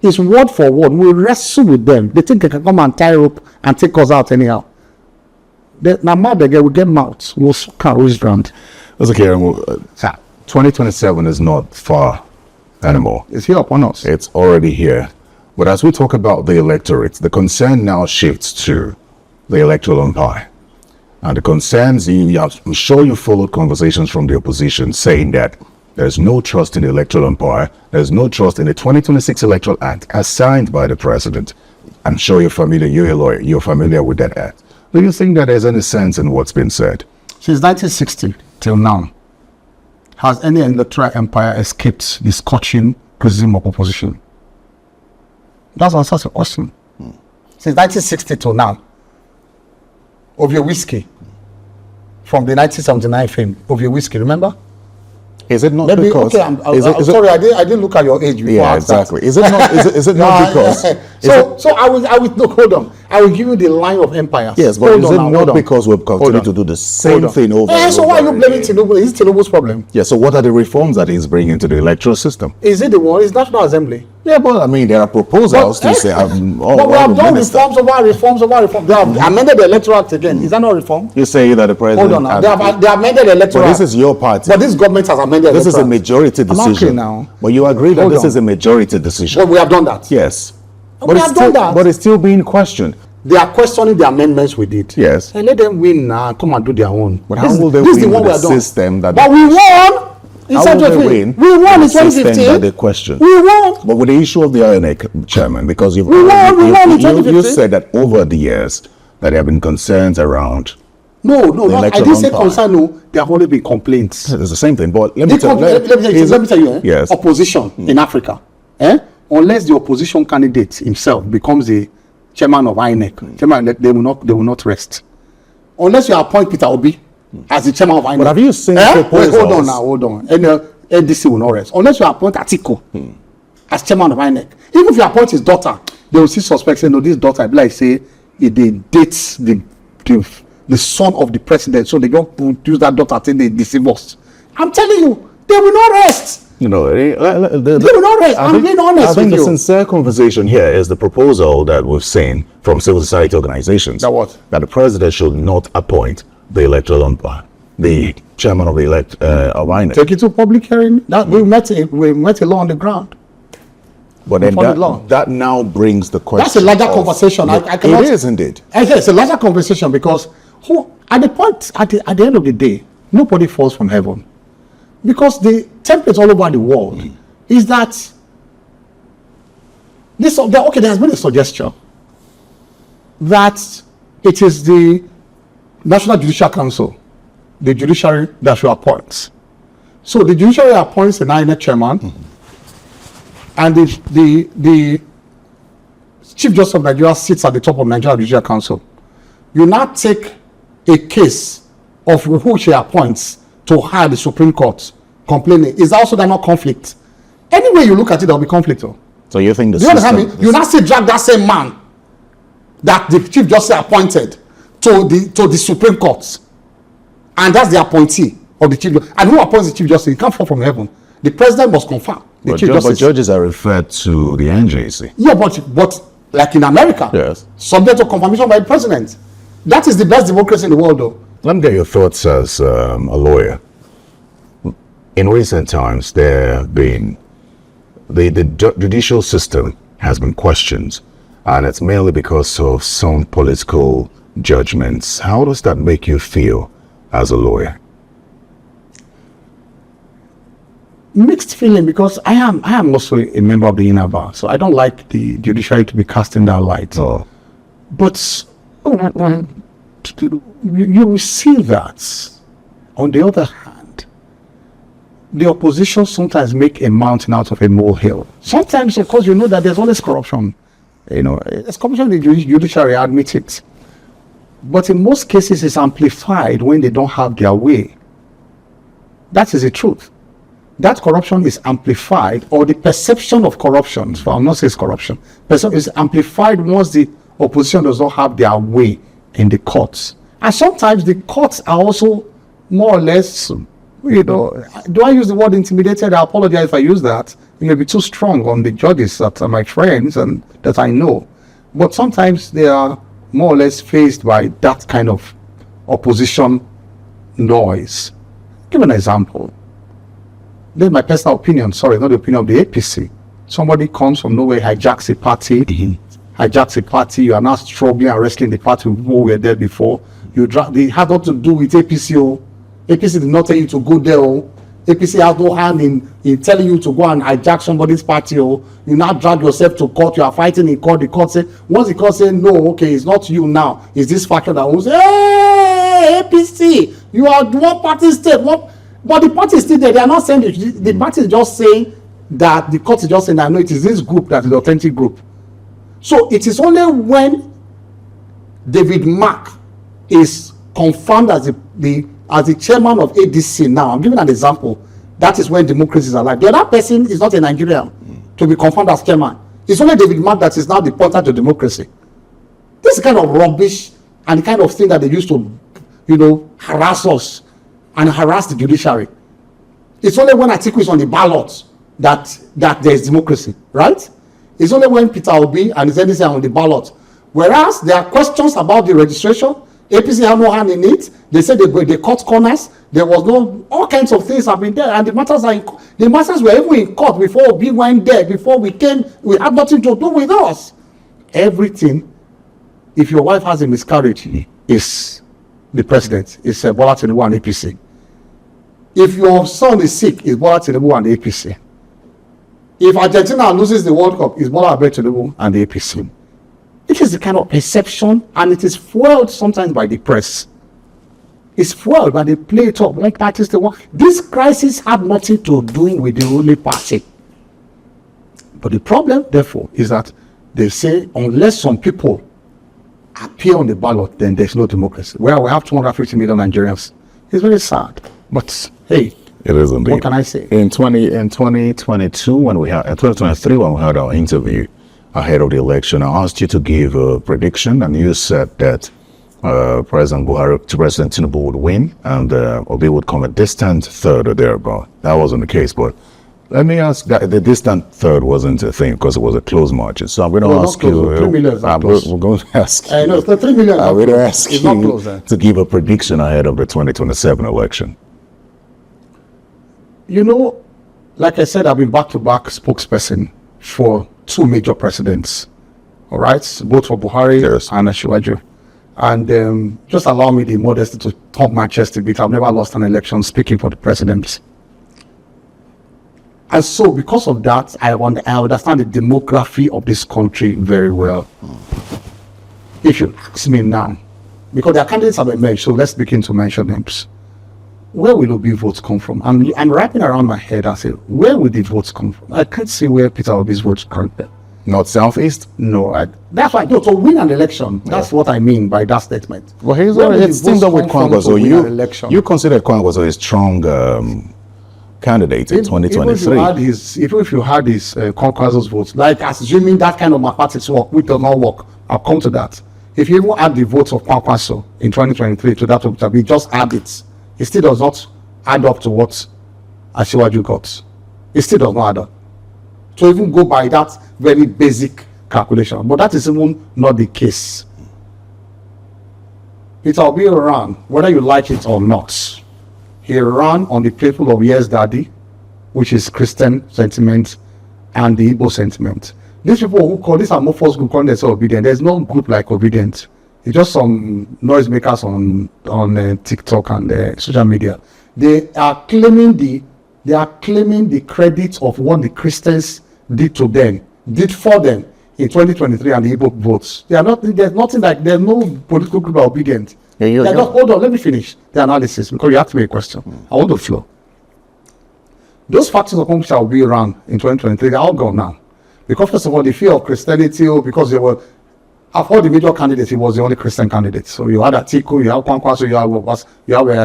It's word for word. We will wrestle with them. They think they can come and tie rope and take us out anyhow. Now, mad again, we get mouths. We'll suck who's drowned. That's okay. 2027 is not far anymore. It's here upon us. It's already here. But as we talk about the electorate, the concern now shifts to the electoral umpire. And the concerns, I'm sure you followed conversations from the opposition saying that there's no trust in the electoral umpire. There's no trust in the 2026 Electoral Act as signed by the president. I'm sure you're familiar, you're a lawyer, you're familiar with that act. Do you think that there's any sense in what's been said? Since 1960 till now, has any electoral empire escaped the scorching criticism of opposition? That's such a question. Since 1960 till now, Ovie Whiskey, from the 1979 film, Ovie Whiskey, remember? Is it not Maybe, because... okay, I'm is it- sorry, I didn't look at your age before. Yeah, I asked that. exactly. Is it not? Is it not because? So I will no, hold on. I will give you the line of empires. Yes, but Hold is on it now, not hold on. because we've Hold continued on. to do the same Hold on. thing over and So over why are you blaming again? Tinubu? Is it Tinubu's problem? Yeah, so what are the reforms that he's bringing to the electoral system? Is it the one? It's National Assembly. Yeah, but I mean, there are proposals to say... But we have done reforms over reforms over reforms. They have amended the Electoral Act again. Is that not reform? You say that the president... Hold on now. They have amended the Electoral But Act. this is your party. But this government has amended the This is a Electoral Act. majority I'm asking decision. now. But you agree that Hold this on. is a majority decision? But we have done that. Yes. We But it's have done still, that. but it's still being questioned. They are questioning the amendments we did. Yes. And let them win now. Come and do their own. But how will they this is the win one with we a have done. system that... But we won. In How will they 2015. win We won in with a system 2015. that they question? We won. But with the issue of the INEC, Chairman, because you've We won in you 2015. said that over the years that there have been concerns around... No, I electoral didn't say umpire. concern. No, there have only been complaints. It's the same thing, but let me The tell let me tell you, Yes. opposition in Africa, unless the opposition candidate himself becomes the chairman of INEC, they will not rest. Unless you appoint Peter Obi as the chairman of INEC. But have you seen Wait, proposals? hold on. NDC will not rest. Unless you appoint Atiku as chairman of INEC. Even if you appoint his daughter, they will see suspects say, no, this daughter, like say, they dates the son of the president, so they don't use that daughter till they deceive us. I'm telling you, they will not rest. You know, They will not rest. I'm being honest I think with the you. sincere conversation here is the proposal that we've seen from civil society organizations. That what? That the president should not appoint the electoral umpire, the chairman of the of INEC. Take it to public hearing. That we met a law on the ground. But then follow the law. that now brings the question. That's a larger of- conversation. I cannot, It is indeed. It's a larger conversation because at the end of the day, nobody falls from heaven. Because the template all over the world is that there has been a suggestion that it is the National Judicial Council, the judiciary, that should appoint. So the judiciary appoints an INEC chairman, and the Chief Justice of Nigeria sits at the top of Nigeria Judicial Council. You now take a case of who she appoints to her the Supreme Court complaining. Is also there not conflict? Any way you look at it, there will be conflict. So you think the Do you understand system... me? You now say drag that same man that the Chief Justice appointed to the Supreme Court, and that's the appointee of the Chief Justice. And who appoints the Chief Justice? He can't fall from heaven. The president must confirm the But, Chief but Justice. judges are referred to the NJC. Yeah, but like in America, Yes. subject to confirmation by the president. That is the best democracy in the world, though. Let me get your thoughts as a lawyer. In recent times, there have been the judicial system has been questioned, and it's mainly because of some political judgments. How does that make you feel as a lawyer? mixed feeling, because I am also a member of the inner bar, so I don't like the judiciary to be casting that light. Oh. But you will see that, on the other hand, the opposition sometimes make a mountain out of a molehill. Sometimes, of course, you know that there's always corruption. There's corruption in the judiciary, I admit it. But in most cases, it's amplified when they don't have their way. That is the truth. That corruption is amplified, or the perception of corruption, so I'll not say it's corruption, perception is amplified once the opposition does not have their way in the courts. And sometimes the courts are also more or less, do I use the word intimidated? I apologize if I use that. It may be too strong on the judges that are my friends and that I know. But sometimes they are more or less faced by that kind of opposition noise. Give an example. This is my personal opinion, sorry, not the opinion of the APC. Somebody comes from nowhere, hijacks a party, you are now struggling and wrestling the party with people who were there before. They have nothing to do with APC. APC did not tell you to go there. APC has no hand in telling you to go and hijack somebody's party. You now drag yourself to court, you are fighting in court. The court say, once the court say no, okay, it's not you now, it's this faction that will say, hey, APC, you are one party state. But the party is still there. They are not saying the party is just saying that the court is just saying that no, it is this group that is the authentic group. So it is only when David Mark is confirmed as the chairman of ADC now, I'm giving an example, that is when democracy is alive. The other person is not a Nigerian to be confirmed as chairman. It's only David Mark that is now the pointer to democracy. This kind of rubbish and the kind of thing that they used to, harass us and harass the judiciary. It's only when Atiku is on the ballot that there is democracy, right? It's only when Peter Obi and his NDC are on the ballot. Whereas there are questions about the registration, APC have no hand in it. They said they cut corners. There was all kinds of things have been there, and the matters were even in court before Obi went there. Before we came, we had nothing to do with us. Everything. If your wife has a miscarriage, is the president. It's Bola Tinubu and APC. If your son is sick, it's Bola Tinubu and the APC. If Argentina loses the World Cup, it's Bola Tinubu and the APC. It is the kind of perception, and it is fueled sometimes by the press. It's fueled by the play it up like that is the one. This crisis had nothing to do with the ruling party. But the problem, therefore, is that they say unless some people appear on the ballot, then there's no democracy. Well, we have 250 million Nigerians. It's very sad. But hey, it is indeed. What can I say? In 2022, when we had 2023, when we had our interview ahead of the election, I asked you to give a prediction, and you said that President Tinubu would win, and Obi would come a distant third or thereabout. That wasn't the case, but let me ask that the distant third wasn't a thing because it was a close margin. So I'm going to ask you. 3 million. We're going to ask you. No, it's not 3 million. I'm going to ask it's you not close, to give a prediction ahead of the 2027 election. Like I said, I've been back-to-back spokesperson for 2 major presidents. All right, both for Buhari and Asiwaju. And just allow me the modesty to thump my chest a bit. I've never lost an election speaking for the president. And so because of that, I understand the demography of this country very well. If you ask me now, because their candidates have emerged, so let's begin to mention names. Where will Obi votes come from? I'm wrapping around my head and say, where will the votes come from? I can't see where Peter Obi's votes come from. Not Southeast? No, that's why. No, to win an election, that's what I mean by that statement. Well, he's teamed up with Kwankwaso. You consider Kwankwaso a strong candidate in 2023. Even if you had his Kwankwaso's votes, like assuming that kind of mathematics work, which does not work, I'll come to that. If you even add the votes of Kwankwaso in 2023 to that of we just add it still does not add up to what Asiwaju got. It still does not add up. To even go by that very basic calculation. But that is even not the case. Peter Obi ran, whether you like it or not. He ran on the platform of Yes Daddy, which is Christian sentiment, and the Igbo sentiment. These people who call this amorphous group call themselves Obedient. There's no group like Obedient. It's just some noisemakers on TikTok and social media. They are claiming the They are claiming the credit of what the Christians did to them, did for them in 2023 and the Igbo votes. They are not, there's nothing like, there's no political group obedient. Hold on, let me finish the analysis because you asked me a question. I want to flow. Those factors upon which I will be around in 2023, they're all gone now. Because first of all, the fear of Christianity, because they were, of all the major candidates, he was the only Christian candidate. So you had Atiku, you have Kwankwaso, you have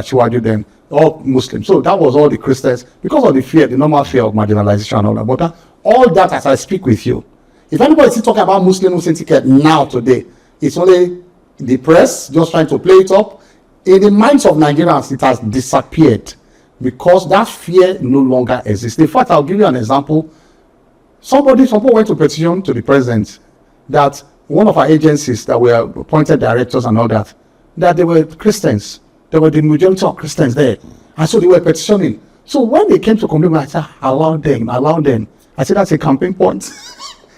Chiwaju, then all Muslims. So that was all the Christians, because of the fear, the normal fear of marginalization and all that. But all that, as I speak with you, if anybody is still talking about Muslim ticket now, today, it's only the press just trying to play it up. In the minds of Nigerians, it has disappeared because that fear no longer exists. In fact, I'll give you an example. Someone went to petition to the president that one of our agencies that were appointed directors and all that they were Christians. There were the majority of Christians there. And so they were petitioning. So when they came to complain, I said, allow them. I said, that's a campaign point.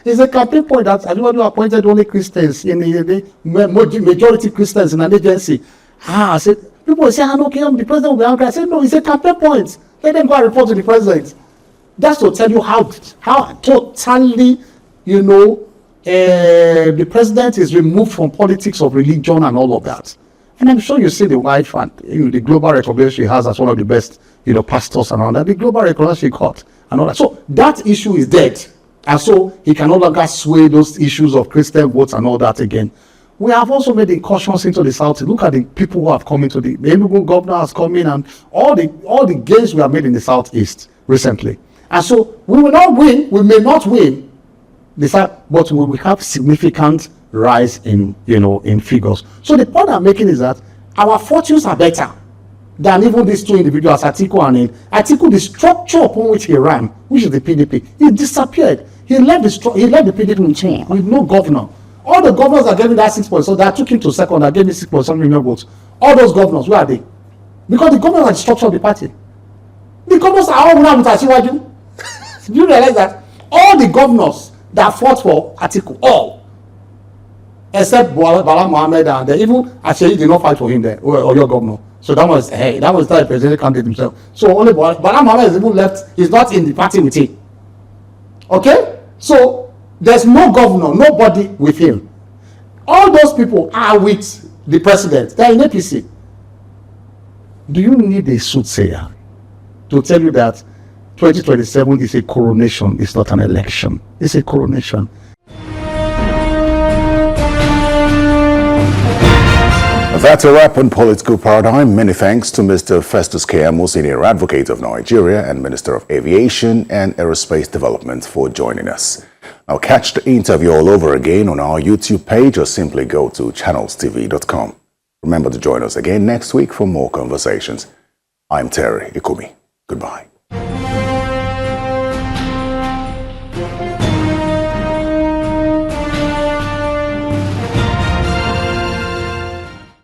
It's a campaign point that everyone who appointed only Christians in the majority Christians in an agency. I said, people say, okay, the president will be angry. I said, no, it's a campaign point. Let them go and report to the president. That's to tell you how totally, the president is removed from politics of religion and all of that. And I'm sure you see the wife and the global recognition she has as one of the best, pastors and all that. The global recognition she got and all that. So that issue is dead. And so he can no longer sway those issues of Christian votes and all that again. We have also made incursions into the south. Look at the people who have come into the Enugu governor has come in and all the gains we have made in the southeast recently. And so we will not win, we may not win, but we will have significant rise in figures. So the point I'm making is that our fortunes are better than even these two individuals, Atiku and Atiku. The structure upon which he ran, which is the PDP, it disappeared. He left the PDP with no governor. All the governors are giving that 6 points, so that took him to second. That gave me 6.7 million votes. All those governors, where are they? Because the governors are the structure of the party. The governors are all now with Asiwaju. Do you realize that all the governors that fought for Atiku, all, except Bala Mohammed, and even Asheyi did not fight for him there, or your governor. So that was the presidential candidate himself. So only Bala Mohammed is even left. He's not in the party with him. Okay, so there's no governor, nobody with him. All those people are with the president. They're in APC. Do you need a soothsayer to tell you that 2027 is a coronation? It's not an election. It's a coronation. That's a wrap on Political Paradigm. Many thanks to Mr. Festus Keyamo, Senior Advocate of Nigeria and Minister of Aviation and Aerospace Development, for joining us. Now catch the interview all over again on our YouTube page or simply go to channelstv.com. Remember to join us again next week for more conversations. I'm Terry Ikumi. Goodbye.